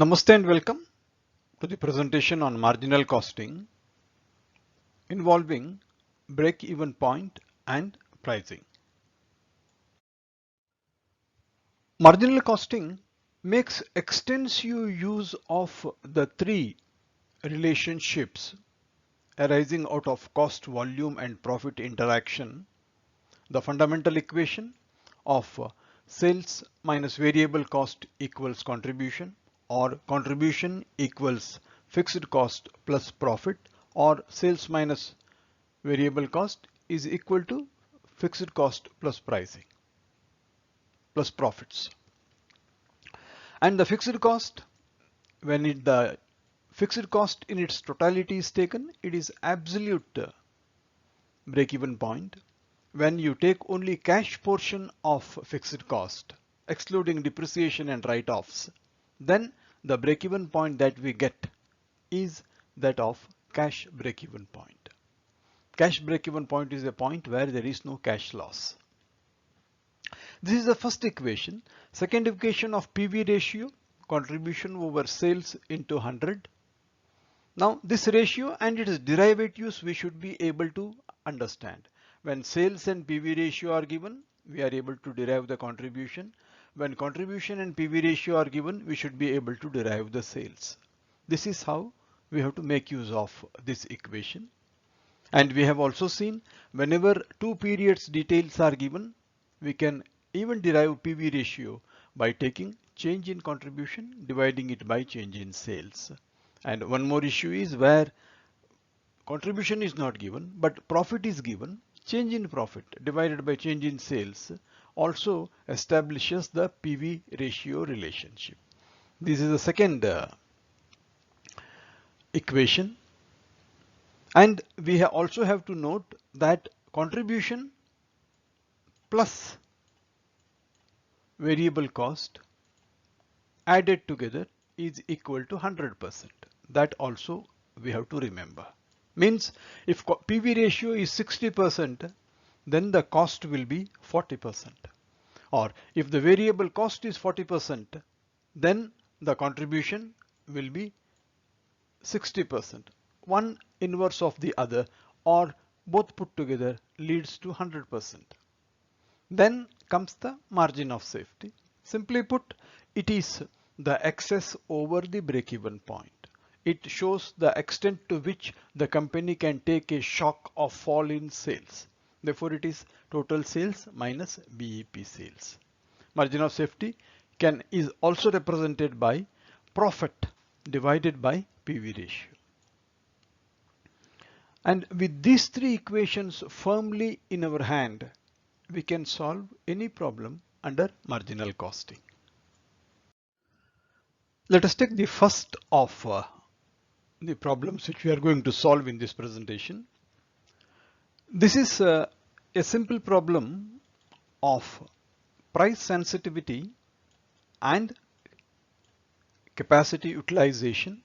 Namaste and welcome to the presentation on marginal costing involving break-even point and pricing. Marginal costing makes extensive use of the three relationships arising out of cost, volume and profit interaction, the fundamental equation of sales minus variable cost equals contribution, or contribution equals fixed cost plus profit, or sales minus variable cost is equal to fixed cost plus pricing plus profits. And the fixed cost, when the fixed cost in its totality is taken, it is absolute break-even point. When you take only cash portion of fixed cost, excluding depreciation and write-offs, then the break-even point that we get is that of cash break-even point. Cash break-even point is a point where there is no cash loss. This is the first equation. Second equation of PV ratio, contribution over sales into 100. Now this ratio and its derivatives we should be able to understand. When sales and PV ratio are given, we are able to derive the contribution. When contribution and PV ratio are given, we should be able to derive the sales. This is how we have to make use of this equation. And we have also seen whenever two periods details are given, we can even derive PV ratio by taking change in contribution, dividing it by change in sales. And one more issue is where contribution is not given, but profit is given. Change in profit divided by change in sales also establishes the PV ratio relationship. This is the second equation. And we also have to note that contribution plus variable cost added together is equal to 100%. That also we have to remember. Means if PV ratio is 60%, then the cost will be 40%. Or if the variable cost is 40%, then the contribution will be 60%. One inverse of the other or both put together leads to 100%. Then comes the margin of safety. Simply put, it is the excess over the break-even point. It shows the extent to which the company can take a shock of fall in sales. Therefore, it is total sales minus BEP sales. Margin of safety is also represented by profit divided by PV ratio. And with these three equations firmly in our hand, we can solve any problem under marginal costing. Let us take the first of the problems which we are going to solve in this presentation. This is a simple problem of price sensitivity and capacity utilization,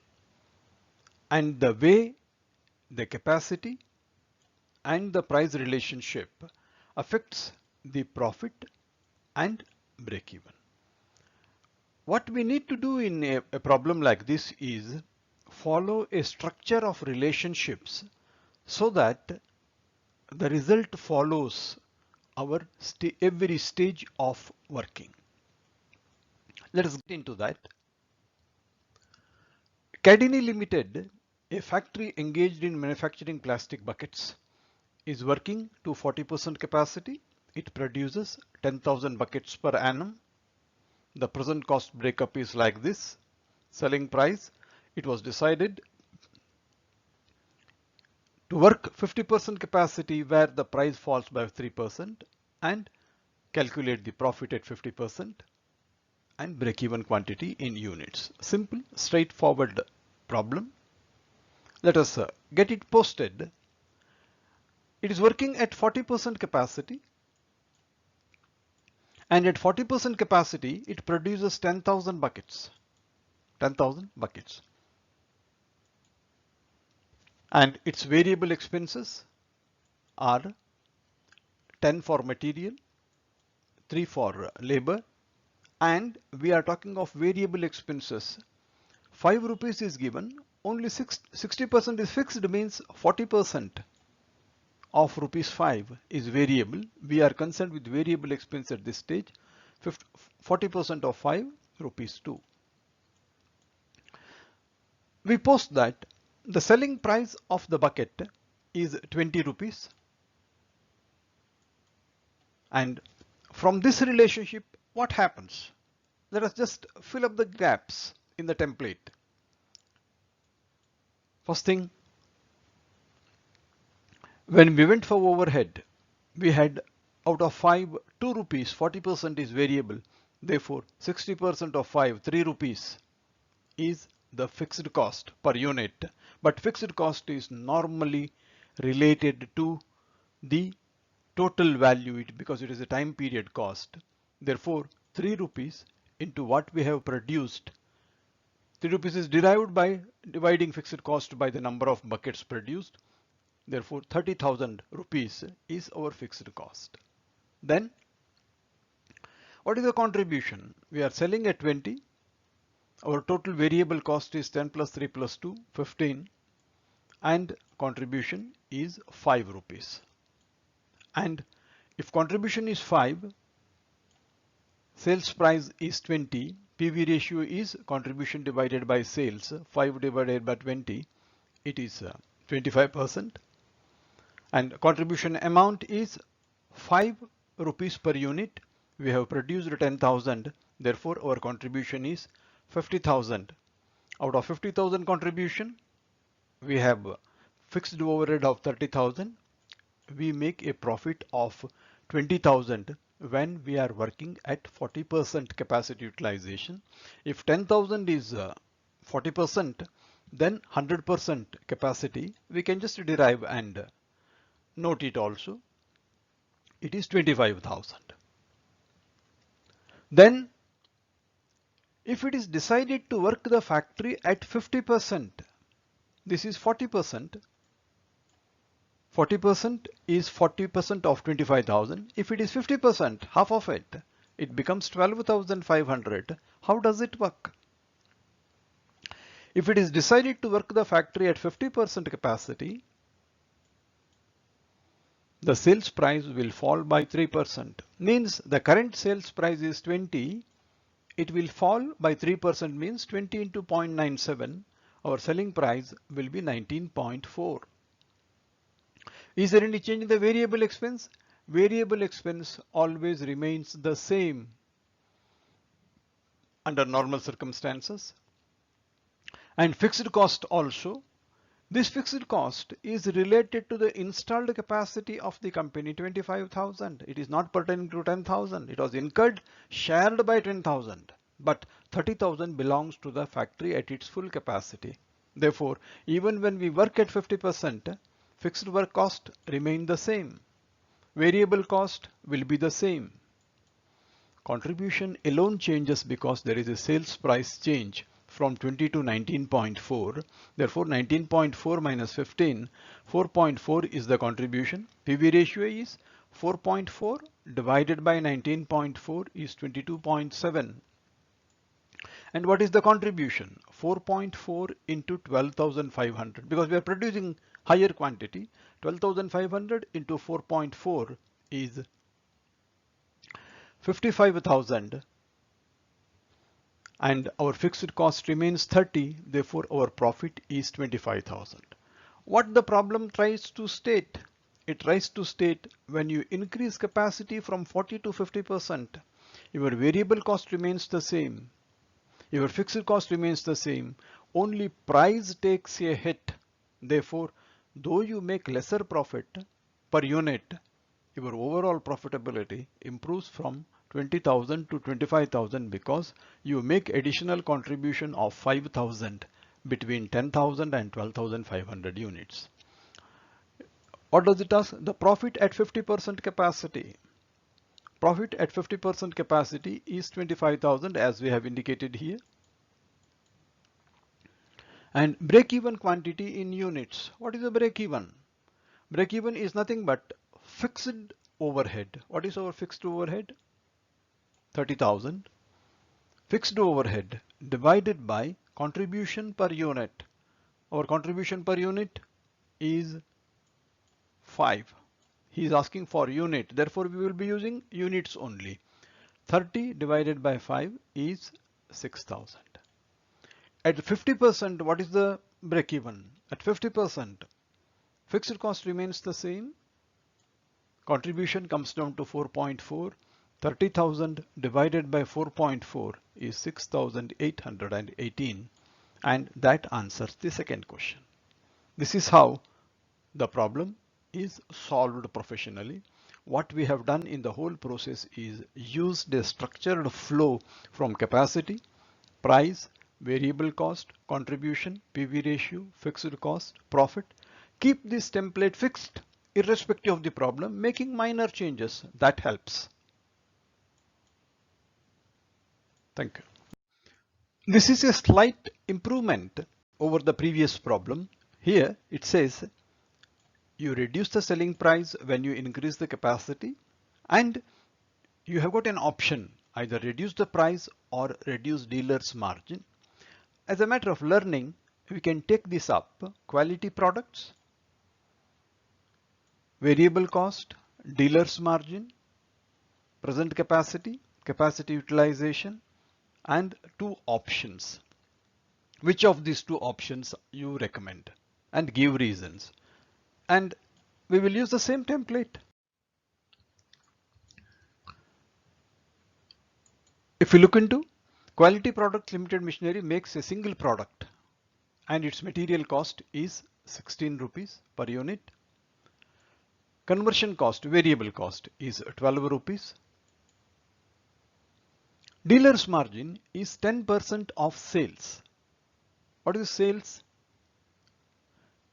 and the way the capacity and the price relationship affects the profit and break even. What we need to do in a problem like this is follow a structure of relationships so that the result follows our every stage of working. Let us get into that. Cadini Limited, a factory engaged in manufacturing plastic buckets, is working to 40% capacity. It produces 10,000 buckets per annum. The present cost breakup is like this. Selling price, it was decided to work 50% capacity where the price falls by 3% and calculate the profit at 50% and break even quantity in units. Simple, straightforward problem. Let us get it posted. It is working at 40% capacity, and at 40% capacity it produces 10,000 buckets. 10,000 buckets. And its variable expenses are 10 for material, 3 for labor, and we are talking of variable expenses 5 rupees is given, only 60% is fixed, means 40% of rupees 5 is variable. We are concerned with variable expense at this stage. 40% of 5, rupees 2. We post that the selling price of the bucket is 20 rupees. And from this relationship, what happens? Let us just fill up the gaps in the template. First thing, when we went for overhead, we had out of 5, 2 rupees, 40% is variable. Therefore, 60% of 5, 3 rupees is the fixed cost per unit. But fixed cost is normally related to the total value because it is a time period cost. Therefore, 3 rupees into what we have produced. 3 rupees is derived by dividing fixed cost by the number of buckets produced. Therefore, 30,000 rupees is our fixed cost. Then, what is the contribution? We are selling at 20. Our total variable cost is 10 plus 3 plus 2, 15. And contribution is 5 rupees. And if contribution is 5, sales price is 20, PV ratio is contribution divided by sales, 5 divided by 20, it is 25%. And contribution amount is 5 rupees per unit. We have produced 10,000, therefore our contribution is 50,000. Out of 50,000 contribution, we have fixed overhead of 30,000. We make a profit of 20,000 when we are working at 40% capacity utilization. If 10,000 is 40%, then 100% capacity, we can just derive and note it also. It is 25,000. Then, if it is decided to work the factory at 50%, this is 40%. 40% is 40% of 25,000. If it is 50%, half of it, it becomes 12,500. How does it work? If it is decided to work the factory at 50% capacity, the sales price will fall by 3%. Means the current sales price is 20. It will fall by 3%, means 20 into 0.97. Our selling price will be 19.4. Is there any change in the variable expense? Variable expense always remains the same under normal circumstances. And fixed cost also. This fixed cost is related to the installed capacity of the company, 25,000. It is not pertaining to 10,000. It was incurred, shared by 10,000. But 30,000 belongs to the factory at its full capacity. Therefore, even when we work at 50%, fixed work cost remain the same. Variable cost will be the same. Contribution alone changes because there is a sales price change from 20 to 19.4. Therefore, 19.4 minus 15, 4.4 is the contribution. PV ratio is 4.4 divided by 19.4 is 22.7. And what is the contribution? 4.4 into 12,500, because we are producing higher quantity. 12,500 into 4.4 is 55,000. And our fixed cost remains 30. Therefore, our profit is 25,000. What the problem tries to state? It tries to state when you increase capacity from 40 to 50%, your variable cost remains the same. Your fixed cost remains the same. Only price takes a hit. Therefore, though you make lesser profit per unit, your overall profitability improves from 20,000 to 25,000 because you make additional contribution of 5,000 between 10,000 and 12,500 units. What does it ask? The profit at 50% capacity. Profit at 50% capacity is 25,000 as we have indicated here. And break-even quantity in units. What is the break-even? Break-even is nothing but fixed overhead. What is our fixed overhead? 30,000. Fixed overhead divided by contribution per unit. Our contribution per unit is 5. He is asking for unit, therefore we will be using units only. 30 divided by 5 is 6,000. At 50%, what is the break even? At 50%, fixed cost remains the same. Contribution comes down to 4.4. 30,000 divided by 4.4 is 6,818, and that answers the second question. This is how the problem is solved professionally. What we have done in the whole process is used a structured flow from capacity, price, variable cost, contribution, PV ratio, fixed cost, profit. Keep this template fixed irrespective of the problem, making minor changes. That helps. Thank you. This is a slight improvement over the previous problem. Here it says you reduce the selling price when you increase the capacity, and you have got an option, either reduce the price or reduce dealer's margin. As a matter of learning, we can take this up: quality products, variable cost, dealer's margin, present capacity, capacity utilization, and two options. Which of these two options you recommend, and give reasons. And we will use the same template. If you look into Quality Products Limited Machinery makes a single product and its material cost is 16 rupees per unit. Conversion cost, variable cost, is 12 rupees. Dealer's margin is 10% of sales. What is sales?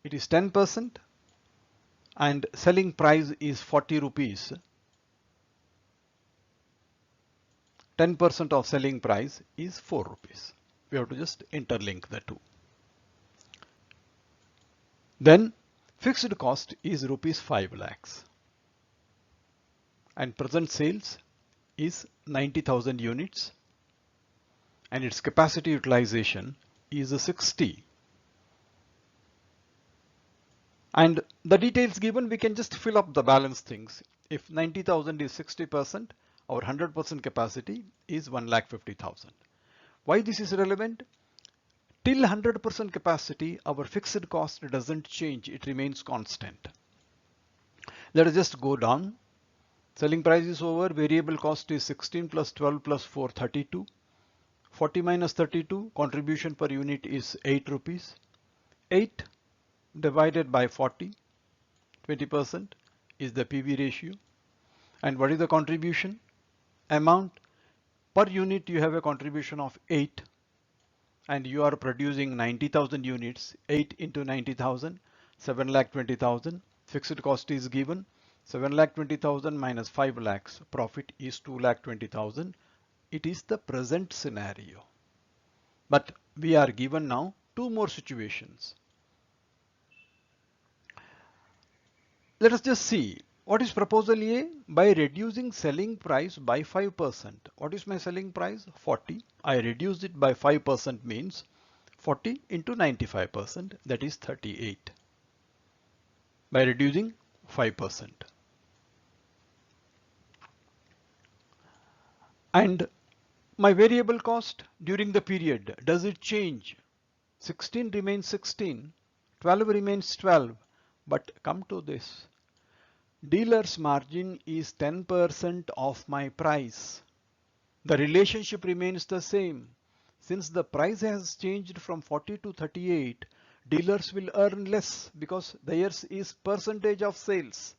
It is 10% and selling price is 40 rupees. 10% of selling price is 4 rupees. We have to just interlink the two. Then fixed cost is rupees 5 lakhs and present sales is 90,000 units and its capacity utilization is 60. And the details given, we can just fill up the balance things. If 90,000 is 60%, our 100% capacity is 1,50,000. Why this is relevant? Till 100% capacity, our fixed cost doesn't change, it remains constant. Let us just go down. Selling price is over, variable cost is 16 plus 12 plus 4, 32. 40 minus 32, contribution per unit is 8 rupees. 8 divided by 40, 20% is the PV ratio. And what is the contribution amount? Per unit you have a contribution of 8 and you are producing 90,000 units. 8 into 90,000, 7,20,000. Fixed cost is given, 7,20,000 minus 5 lakhs. Profit is 2,20,000. It is the present scenario. But we are given now two more situations. Let us just see what is proposal A. By reducing selling price by 5%. What is my selling price? 40. I reduced it by 5% means 40 into 95%, that is 38. By reducing 5%. And my variable cost during the period, does it change? 16 remains 16, 12 remains 12, but come to this. Dealer's margin is 10% of my price. The relationship remains the same. Since the price has changed from 40 to 38, dealers will earn less because theirs is percentage of sales.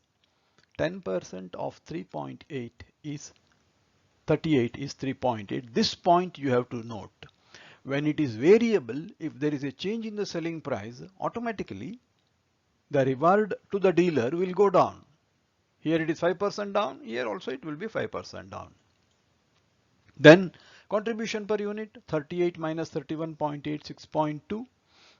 10% of 3.8 is 38 is 3.8. This point you have to note. When it is variable, if there is a change in the selling price, automatically the reward to the dealer will go down. Here it is 5% down, here also it will be 5% down. Then contribution per unit, 38 minus 31.8, 6.2.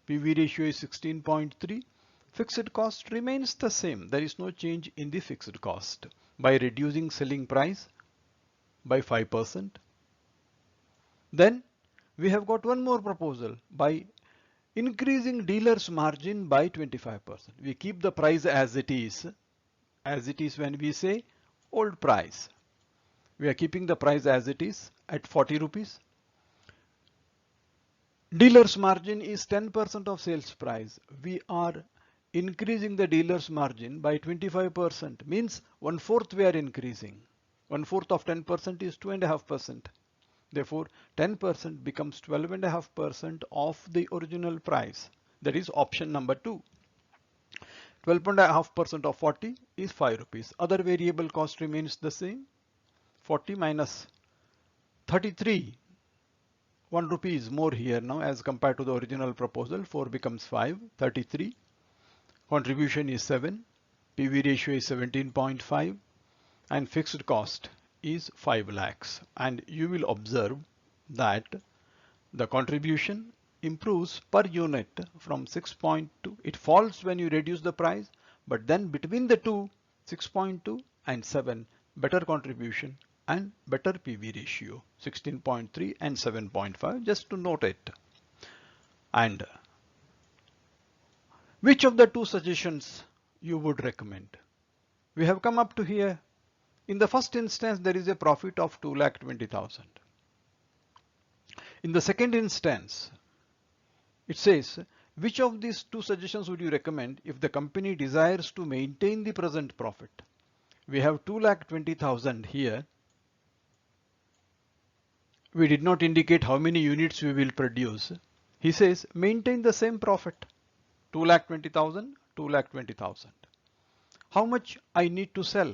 PV ratio is 16.3. Fixed cost remains the same. There is no change in the fixed cost. By reducing selling price by 5%. Then We have got one more proposal by increasing dealer's margin by 25%. We keep the price as it is when we say old price. We are keeping the price as it is at 40 rupees. Dealer's margin is 10% of sales price. We are increasing the dealer's margin by 25%, means 1/4 we are increasing. 1/4 of 10% is 2.5%. Therefore, 10% becomes 12.5% of the original price. That is option number 2. 12.5% of 40 is 5 rupees. Other variable cost remains the same. 40 minus 33. 1 rupee is more here now as compared to the original proposal. 4 becomes 5. 33. Contribution is 7. PV ratio is 17.5. And fixed cost is 5 lakhs. And you will observe that the contribution improves per unit from 6.2. It falls when you reduce the price, but then between the two, 6.2 and 7, better contribution and better PV ratio, 16.3 and 7.5, just to note it. And which of the two suggestions you would recommend? We have come up to here. In the first instance, there is a profit of 2,20,000. In the second instance, it says, which of these two suggestions would you recommend if the company desires to maintain the present profit? We have 2,20,000 here. We did not indicate how many units we will produce. He says maintain the same profit. 2,20,000, 2,20,000. How much I need to sell?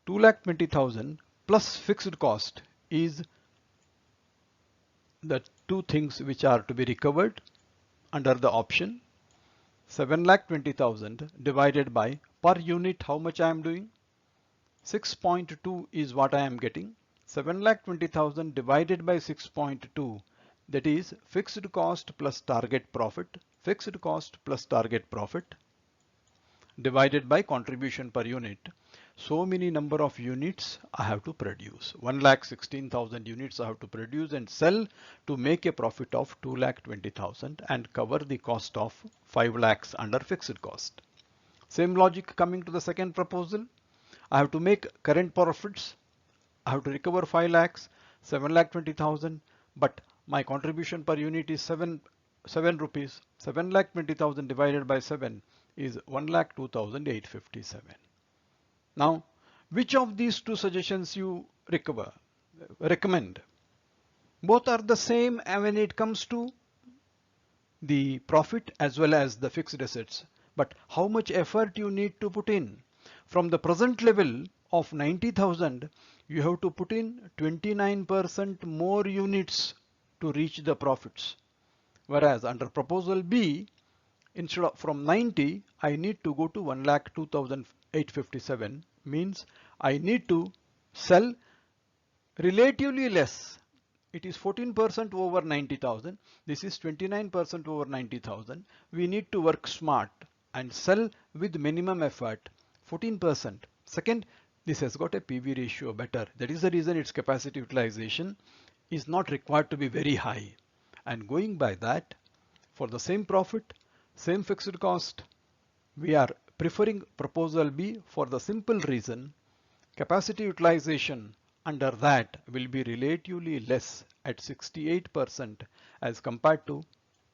2,20,000 plus fixed cost is the two things which are to be recovered under the option. 7,20,000 divided by per unit how much I am doing? 6.2 is what I am getting. 7,20,000 divided by 6.2, that is fixed cost plus target profit, fixed cost plus target profit divided by contribution per unit. So many number of units I have to produce. 1,16,000 units I have to produce and sell to make a profit of 2,20,000 and cover the cost of 5 lakhs under fixed cost. Same logic coming to the second proposal. I have to make current profits. I have to recover 5 lakhs, 7,20,000, but my contribution per unit is 7 rupees. 7,20,000 divided by 7 is 1,02,857. Now, which of these two suggestions you recommend? Both are the same when it comes to the profit as well as the fixed assets. But how much effort you need to put in? From the present level of 90,000, you have to put in 29% more units to reach the profits. Whereas under proposal B, instead of from 90, I need to go to 1,02,857, means I need to sell relatively less. It is 14% over 90,000. This is 29% over 90,000. We need to work smart and sell with minimum effort, 14%. Second, this has got a PV ratio better. That is the reason its capacity utilization is not required to be very high. And going by that, for the same profit, same fixed cost, we are preferring proposal B for the simple reason capacity utilization under that will be relatively less at 68% as compared to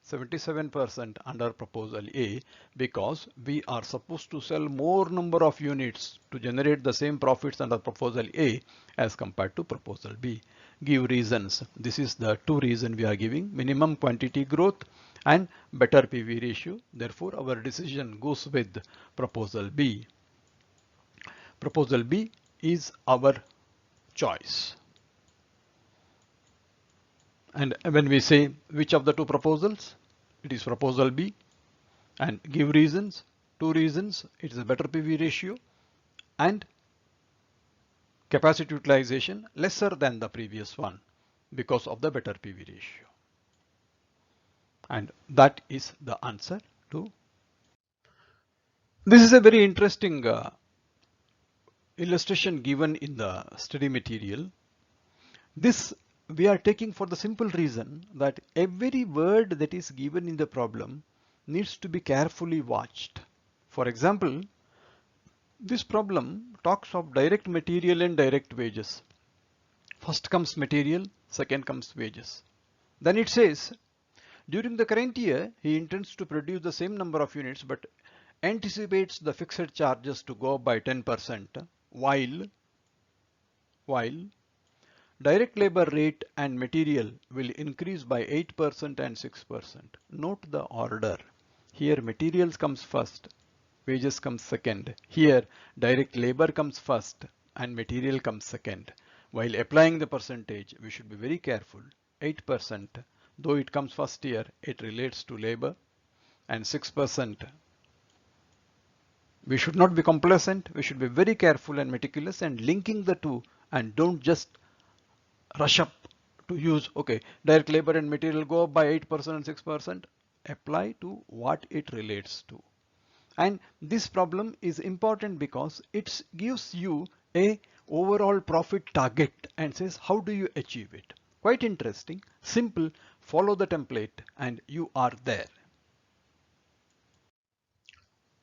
77% under proposal A, because we are supposed to sell more number of units to generate the same profits under proposal A as compared to proposal B. Give reasons. This is the two reasons we are giving: minimum quantity growth and better PV ratio. Therefore, our decision goes with proposal B. Proposal B is our choice. And when we say which of the two proposals, it is proposal B, and give reasons. Two reasons: it is a better PV ratio and capacity utilization lesser than the previous one because of the better PV ratio. And that is the answer to. This is a very interesting illustration given in the study material. This we are taking for the simple reason that every word that is given in the problem needs to be carefully watched. For example, this problem talks of direct material and direct wages. First comes material, second comes wages. Then it says, during the current year, he intends to produce the same number of units but anticipates the fixed charges to go up by 10% while direct labor rate and material will increase by 8% and 6%. Note the order. Here materials comes first, wages comes second. Here direct labor comes first and material comes second. While applying the percentage, we should be very careful. 8%, though it comes first here, it relates to labor, and 6%. We should not be complacent. We should be very careful and meticulous and linking the two, and don't just rush up to use, okay, direct labor and material go up by 8% and 6%. Apply to what it relates to. And this problem is important because it gives you a overall profit target and says how do you achieve it. Quite interesting, simple, follow the template and you are there.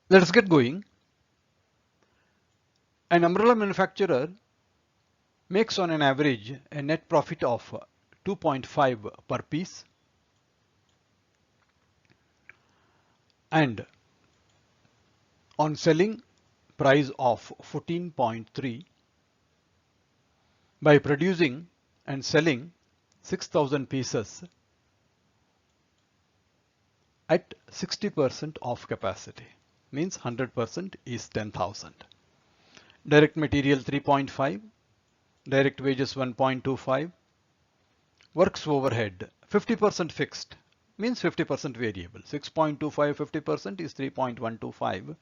Let us get going. An umbrella manufacturer makes on an average a net profit of 2.5 per piece and on selling price of 14.3 by producing and selling 6,000 pieces at 60% of capacity, means 100% is 10,000. Direct material 3.5, direct wages 1.25, works overhead 50% fixed, means 50% variable. 6.25 50% is 3.125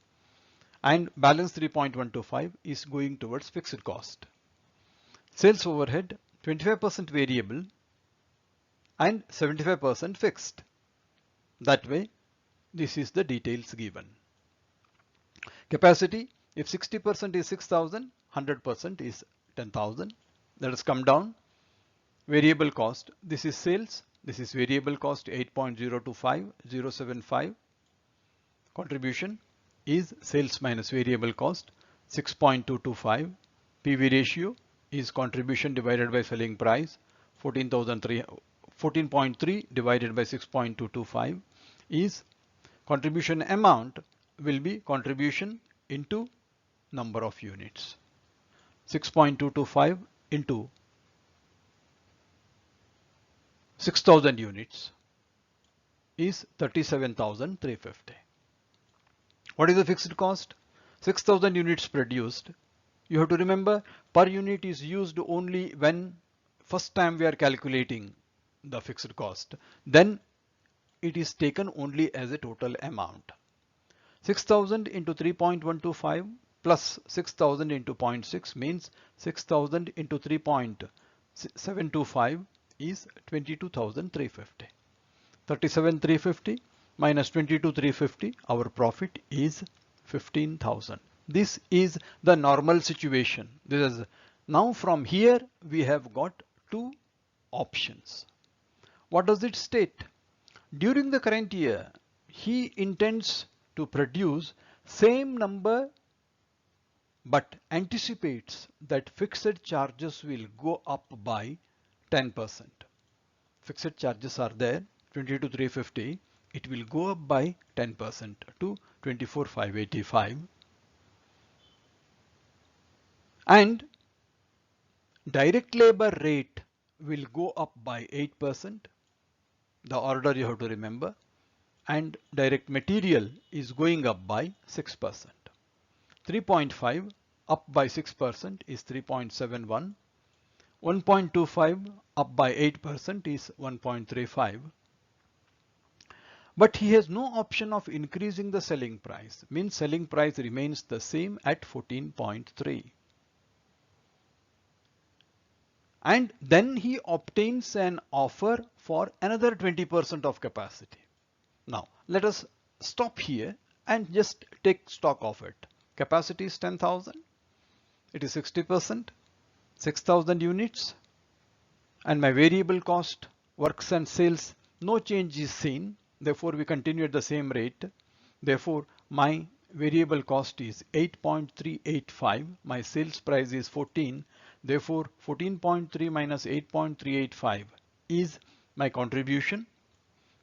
and balance 3.125 is going towards fixed cost. Sales overhead 25% variable and 75% fixed. That way this is the details given. Capacity, if 60% is 6,000, 100% is 10,000. Let us come down. Variable cost, this is sales, this is variable cost 8.025075. Contribution is sales minus variable cost 6.225. PV ratio is contribution divided by selling price 14.3 divided by 6.225 is contribution amount will be contribution into number of units. 6.225 into 6,000 units is 37,350. What is the fixed cost? 6,000 units produced. You have to remember per unit is used only when first time we are calculating the fixed cost. Then it is taken only as a total amount. 6,000 into 3.125 plus 6,000 into 0.6 means 6,000 into 3.725 is 22,350. 37,350 minus 22,350, our profit is 15,000. This is the normal situation. This is now from here we have got two options. What does it state? During the current year, he intends to produce same number but anticipates that fixed charges will go up by 10%. Fixed charges are there, 22,350. It will go up by 10% to 24,585. And direct labor rate will go up by 8%. The order you have to remember. And direct material is going up by 6%. 3.5 up by 6% is 3.71. 1.25 up by 8% is 1.35. But he has no option of increasing the selling price, means selling price remains the same at 14.3. And then he obtains an offer for another 20% of capacity. Now let us stop here and just take stock of it. Capacity is 10,000. It is 60%, 6,000 units and my variable cost, works and sales, no change is seen. Therefore, we continue at the same rate. Therefore, my variable cost is 8.385. My sales price is 14. Therefore, 14.3 minus 8.385 is my contribution.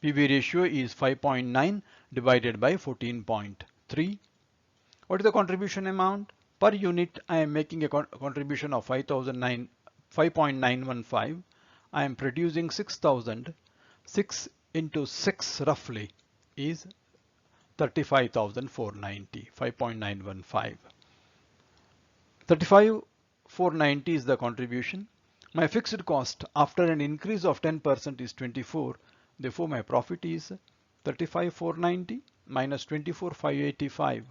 PV ratio is 5.9 divided by 14.3. What is the contribution amount? Per unit, I am making a contribution of 5.915. I am producing 6,000. 6 into 6 roughly is 35,490. 5.915. 35,490 is the contribution. My fixed cost after an increase of 10% is 24. Therefore, my profit is 35,490 minus 24,585.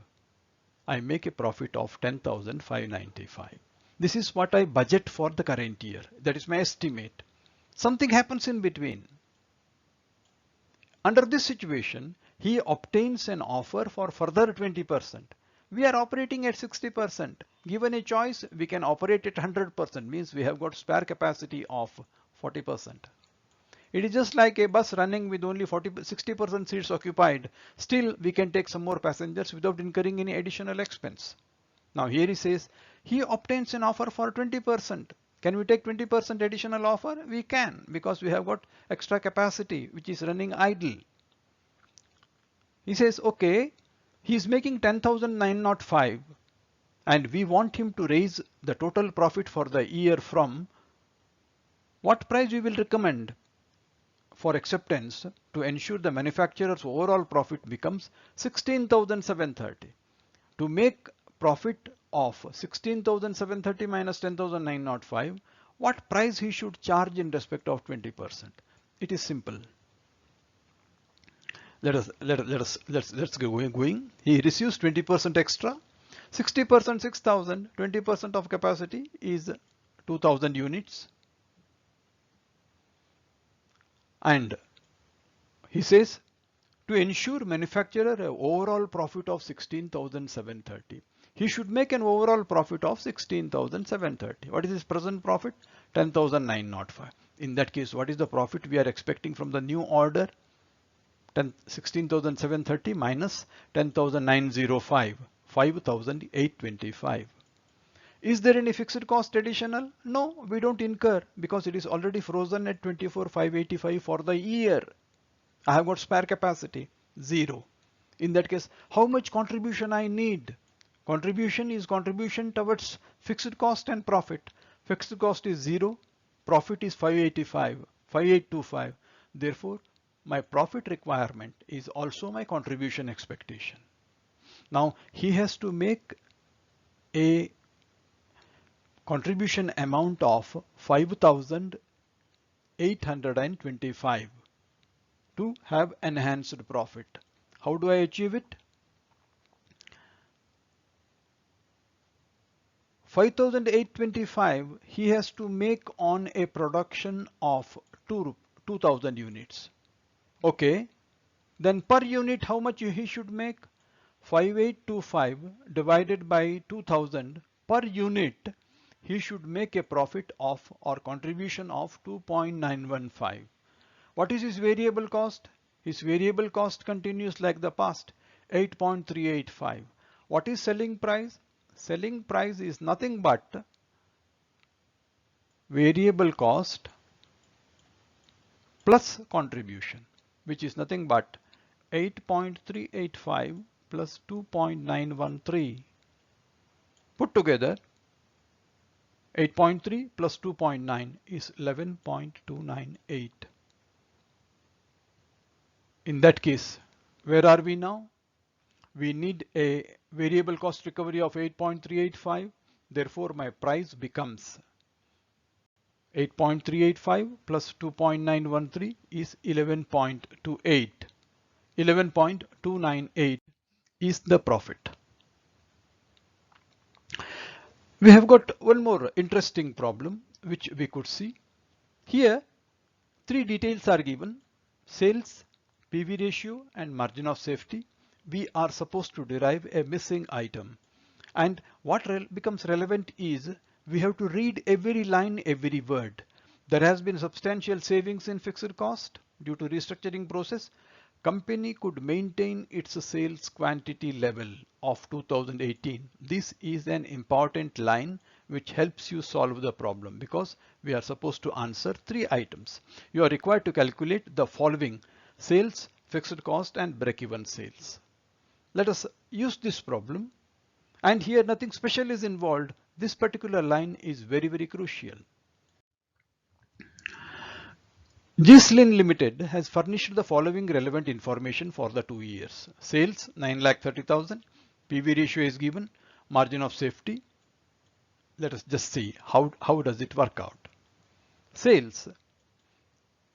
I make a profit of 10,595. This is what I budget for the current year. That is my estimate. Something happens in between. Under this situation, he obtains an offer for further 20%. We are operating at 60%. Given a choice, we can operate at 100%. Means we have got spare capacity of 40%. It is just like a bus running with only 60% seats occupied. Still, we can take some more passengers without incurring any additional expense. Now here he says, he obtains an offer for 20%. Can we take 20% additional offer? We can, because we have got extra capacity which is running idle. He says, okay, he is making 10,905 and we want him to raise the total profit for the year from what price we will recommend for acceptance to ensure the manufacturer's overall profit becomes 16,730. To make profit of 16,730 minus 10,905, what price he should charge in respect of 20%? It is simple. Let's go going. He receives 20% extra. 60% 6,000. 20% of capacity is 2,000 units. And he says to ensure manufacturer an overall profit of 16,730. He should make an overall profit of 16,730. What is his present profit? 10,905. In that case, what is the profit we are expecting from the new order? 16,730 minus 10,905. 5,825. Is there any fixed cost additional? No, we don't incur because it is already frozen at 24,585 for the year. I have got spare capacity, 0. In that case, how much contribution I need? Contribution is contribution towards fixed cost and profit. Fixed cost is 0, profit is 585. Therefore, my profit requirement is also my contribution expectation. Now, he has to make a contribution amount of 5,825 to have enhanced profit. How do I achieve it? 5,825 he has to make on a production of 2,000 units. Okay, then per unit how much he should make? 5,825 divided by 2,000 per unit. He should make a profit of or contribution of 2.915. What is his variable cost? His variable cost continues like the past, 8.385. What is selling price? Selling price is nothing but variable cost plus contribution, which is nothing but 8.385 plus 2.913. Put together 8.3 plus 2.9 is 11.298. In that case, where are we now? We need a variable cost recovery of 8.385. Therefore, my price becomes 8.385 plus 2.913 is 11.28. 11.298 is the profit. We have got one more interesting problem which we could see. Here, 3 details are given: sales, PV ratio and margin of safety. We are supposed to derive a missing item. And what becomes relevant is we have to read every line, every word. There has been substantial savings in fixed cost due to restructuring process. Company could maintain its sales quantity level of 2018. This is an important line which helps you solve the problem because we are supposed to answer three items. You are required to calculate the following: sales, fixed cost, and break-even sales. Let us use this problem, and here nothing special is involved. This particular line is very crucial. Gislin Limited has furnished the following relevant information for the 2 years. Sales 9,30,000, PV ratio is given, margin of safety. Let us just see how does it work out. Sales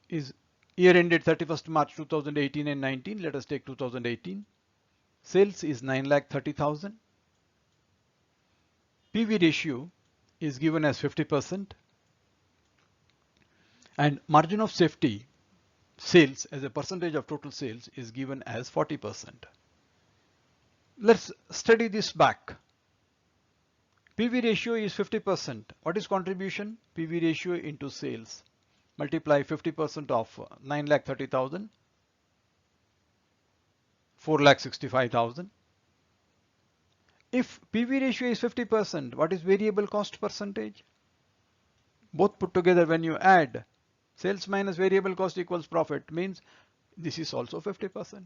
is year ended 31st March 2018 and 19. Let us take 2018. Sales is 9,30,000. PV ratio is given as 50%. And margin of safety, sales as a percentage of total sales, is given as 40%. Let's study this back. PV ratio is 50%. What is contribution? PV ratio into sales. Multiply 50% of 9,30,000, 4,65,000. If PV ratio is 50%, what is variable cost percentage? Both put together, when you add, sales minus variable cost equals profit, means this is also 50%.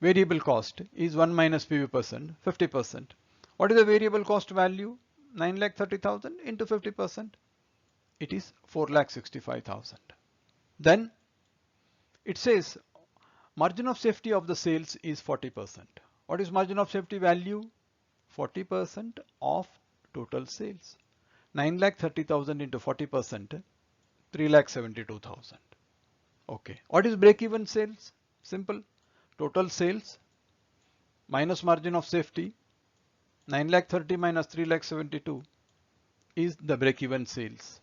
Variable cost is 1 minus PV percent, 50%. What is the variable cost value? 9,30,000 into 50%. It is 4,65,000. Then it says margin of safety of the sales is 40%. What is margin of safety value? 40% of total sales. 9,30,000 into 40%, 3,72,000. Okay. What is break-even sales? Simple. Total sales minus margin of safety. 9,30,000 minus 3,72,000 is the break-even sales.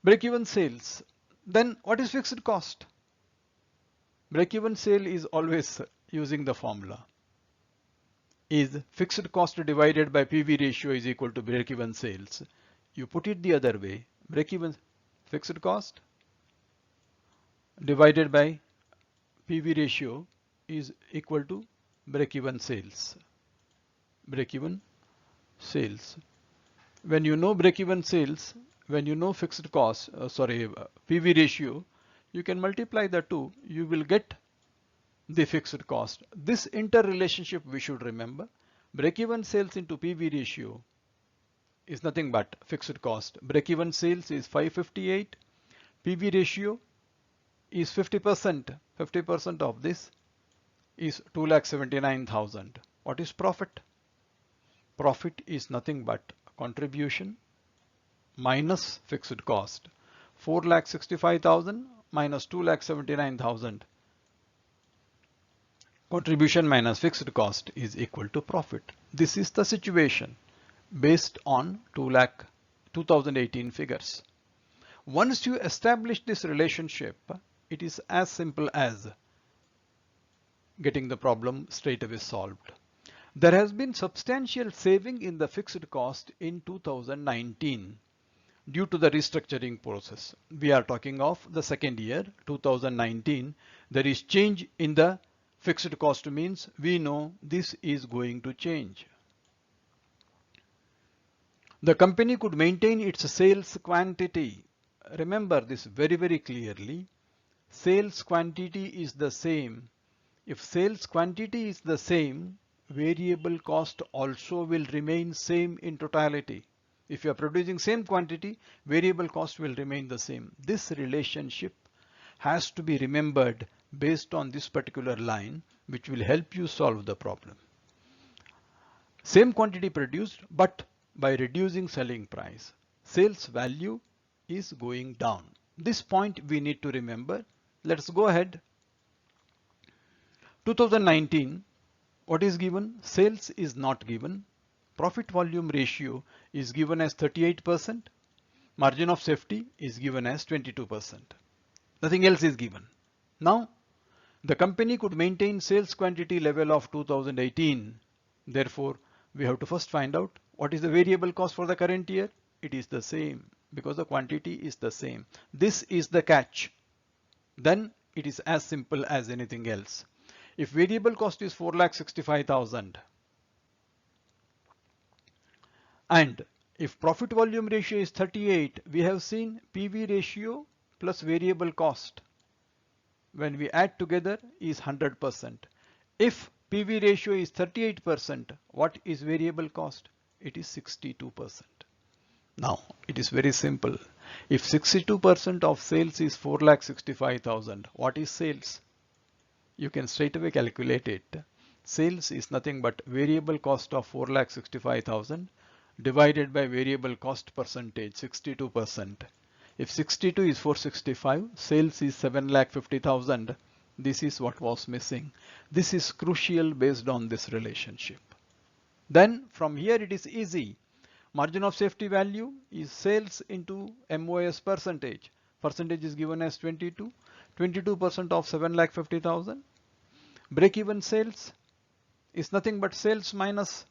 Break-even sales. Then what is fixed cost? Break-even sale is always using the formula. Is fixed cost divided by PV ratio is equal to break-even sales. You put it the other way. Break-even fixed cost divided by PV ratio is equal to break-even sales. Break-even sales. When you know break-even sales, when you know fixed cost, PV ratio, you can multiply the two. You will get the fixed cost. This interrelationship we should remember. Break-even sales into PV ratio is nothing but fixed cost. Break-even sales is 558. PV ratio is 50%. 50% of this is 2,79,000. What is profit? Profit is nothing but contribution minus fixed cost. 4,65,000 minus 2,79,000. Contribution minus fixed cost is equal to profit. This is the situation based on 2018 figures. Once you establish this relationship, it is as simple as getting the problem straight away solved. There has been substantial saving in the fixed cost in 2019 due to the restructuring process. We are talking of the second year, 2019. There is change in the fixed cost, means we know this is going to change. The company could maintain its sales quantity. Remember this very clearly. Sales quantity is the same. If sales quantity is the same, variable cost also will remain same in totality. If you are producing same quantity, variable cost will remain the same. This relationship has to be remembered based on this particular line, which will help you solve the problem. Same quantity produced, but by reducing selling price, sales value is going down. This point we need to remember. Let's go ahead. 2019, what is given? Sales is not given. Profit volume ratio is given as 38%. Margin of safety is given as 22%. Nothing else is given. Now, the company could maintain sales quantity level of 2018. Therefore, we have to first find out what is the variable cost for the current year. It is the same. because the quantity is the same. This is the catch. Then it is as simple as anything else. If variable cost is 4,65,000 and if profit volume ratio is 38, we have seen PV ratio plus variable cost when we add together is 100%. If PV ratio is 38%, what is variable cost? It is 62%. Now it is very simple. If 62% of sales is 4,65,000, what is sales? You can straight away calculate it. Sales is nothing but variable cost of 4,65,000 divided by variable cost percentage, 62%. If 62 is 465, sales is 7,50,000. This is what was missing. This is crucial based on this relationship. Then from here it is easy. Margin of safety value is sales into MOS percentage. Percentage is given as 22. 22% of 7,50,000. Break-even sales is nothing but sales minus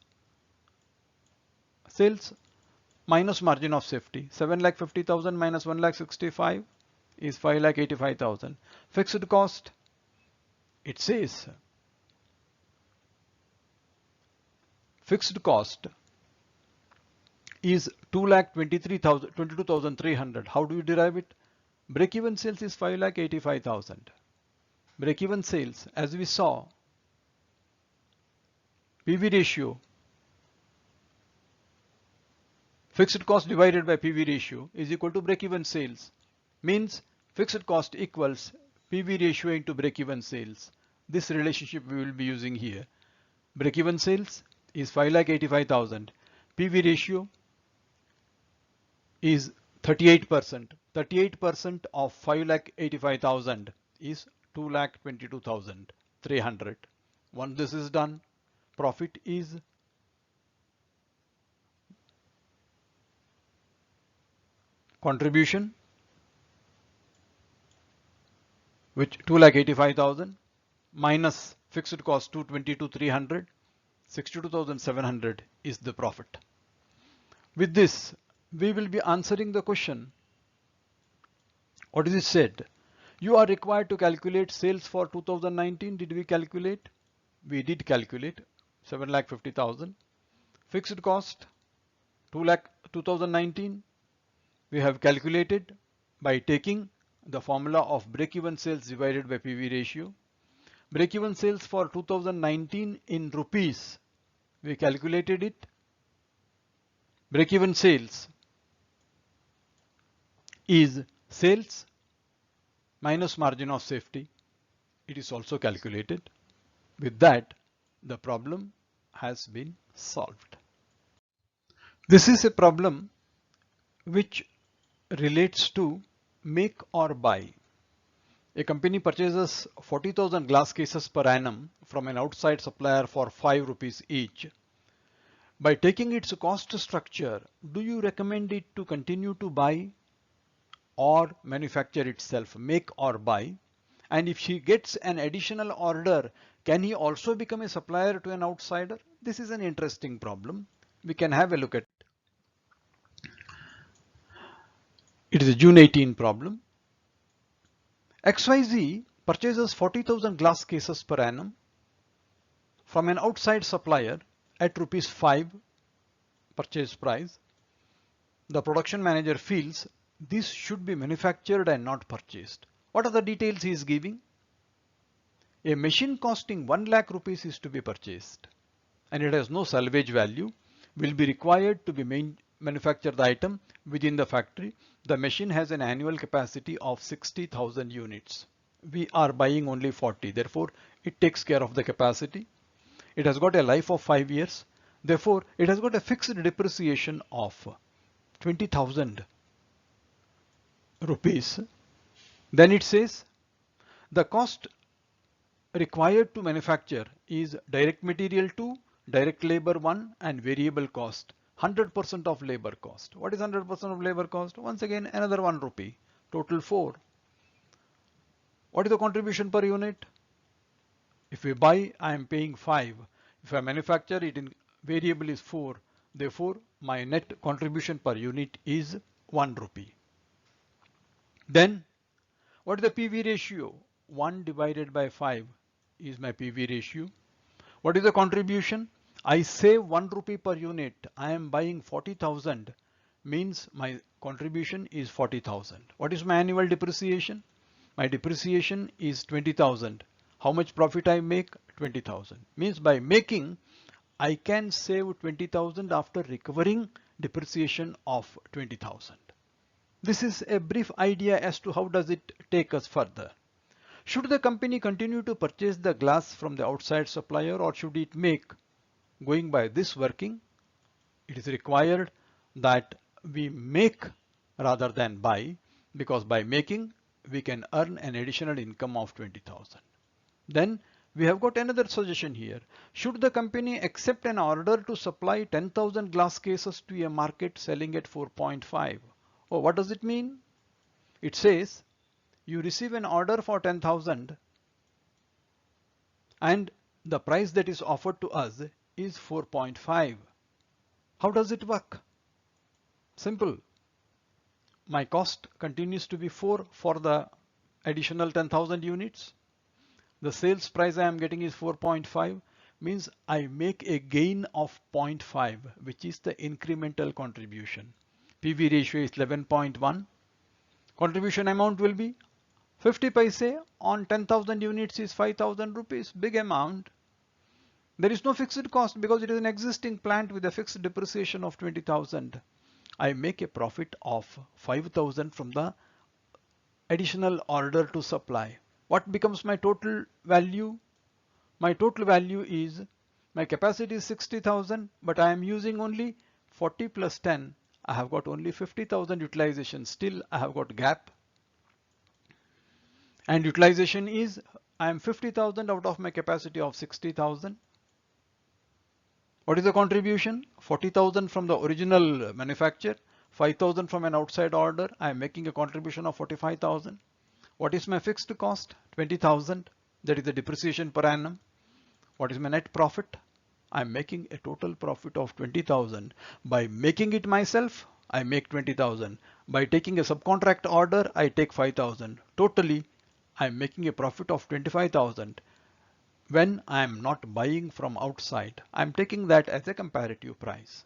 margin of safety. 7,50,000 minus 1,65,000 is 5,85,000. Fixed cost, it says fixed cost is 22,300. How do you derive it? Break-even sales is 5,85,000. Break-even sales, as we saw, PV ratio, fixed cost divided by PV ratio is equal to break-even sales. Means fixed cost equals PV ratio into break-even sales. This relationship we will be using here. Break-even sales is 5,85,000. PV ratio is 38%. 38% of 5,85,000 is 2,22,300. Once this is done, profit is contribution, which 2,85,000 minus fixed cost 222,300, 62,700 is the profit. With this, we will be answering the question. What is it said? You are required to calculate sales for 2019. Did we calculate? We did calculate 7,50,000. Fixed cost 2019. We have calculated by taking the formula of break-even sales divided by PV ratio. Break-even sales for 2019 in rupees. We calculated it. Break-even sales is sales minus margin of safety. It is also calculated. With that, the problem has been solved. This is a problem which relates to make or buy. A company purchases 40,000 glass cases per annum from an outside supplier for 5 rupees each. By taking its cost structure, do you recommend it to continue to buy or manufacture itself, make or buy? And if he gets an additional order, can he also become a supplier to an outsider? This is an interesting problem. We can have a look at it. It is a June 18 problem. XYZ purchases 40,000 glass cases per annum from an outside supplier at rupees 5 purchase price. The production manager feels this should be manufactured and not purchased. What are the details he is giving? A machine costing 1 lakh rupees is to be purchased and it has no salvage value, will be required to be manufacture the item within the factory. The machine has an annual capacity of 60,000 units. We are buying only 40, therefore it takes care of the capacity. It has got a life of 5 years. Therefore, it has got a fixed depreciation of 20,000 rupees. Then it says the cost required to manufacture is direct material 2, direct labor 1 and variable cost 100% of labor cost. What is 100% of labor cost? Once again another 1 rupee, total 4. What is the contribution per unit? If we buy, I am paying 5. If I manufacture, it in variable is 4. Therefore, my net contribution per unit is 1 rupee. Then what is the PV ratio? 1 divided by 5 is my PV ratio. What is the contribution? I save 1 rupee per unit. I am buying 40,000, means my contribution is 40,000. What is my annual depreciation? My depreciation is 20,000. How much profit I make? 20,000. Means by making, I can save 20,000 after recovering depreciation of 20,000. This is a brief idea as to how does it take us further. Should the company continue to purchase the glass from the outside supplier, or should it make, going by this working, it is required that we make rather than buy, because by making we can earn an additional income of 20,000. Then we have got another suggestion here. Should the company accept an order to supply 10,000 glass cases to a market selling at 4.5? Oh, what does it mean? It says you receive an order for 10,000 and the price that is offered to us is 4.5. How does it work? Simple. My cost continues to be 4 for the additional 10,000 units. The sales price I am getting is 4.5, means I make a gain of 0.5, which is the incremental contribution. PV ratio is 11.1. Contribution amount will be 50 paise on 10,000 units is 5,000 rupees, big amount. There is no fixed cost because it is an existing plant with a fixed depreciation of 20,000. I make a profit of 5,000 from the additional order to supply. What becomes my total value? My total value is, my capacity is 60,000, but I am using only 40 plus 10. I have got only 50,000 utilization. Still, I have got gap. And utilization is, I am 50,000 out of my capacity of 60,000. What is the contribution? 40,000 from the original manufacturer, 5,000 from an outside order. I am making a contribution of 45,000. What is my fixed cost? 20,000. That is the depreciation per annum. What is my net profit? I am making a total profit of 20,000. By making it myself, I make 20,000. By taking a subcontract order, I take 5,000. Totally, I am making a profit of 25,000. When I am not buying from outside, I am taking that as a comparative price.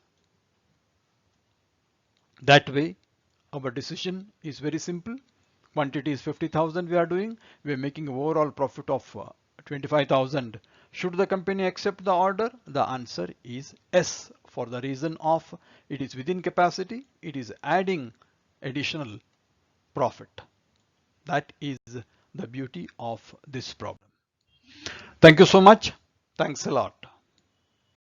That way, our decision is very simple. Quantity is 50,000 we are doing. We are making an overall profit of 25,000. Should the company accept the order? The answer is yes, for the reason of it is within capacity, it is adding additional profit. That is the beauty of this problem. Thank you so much. Thanks a lot.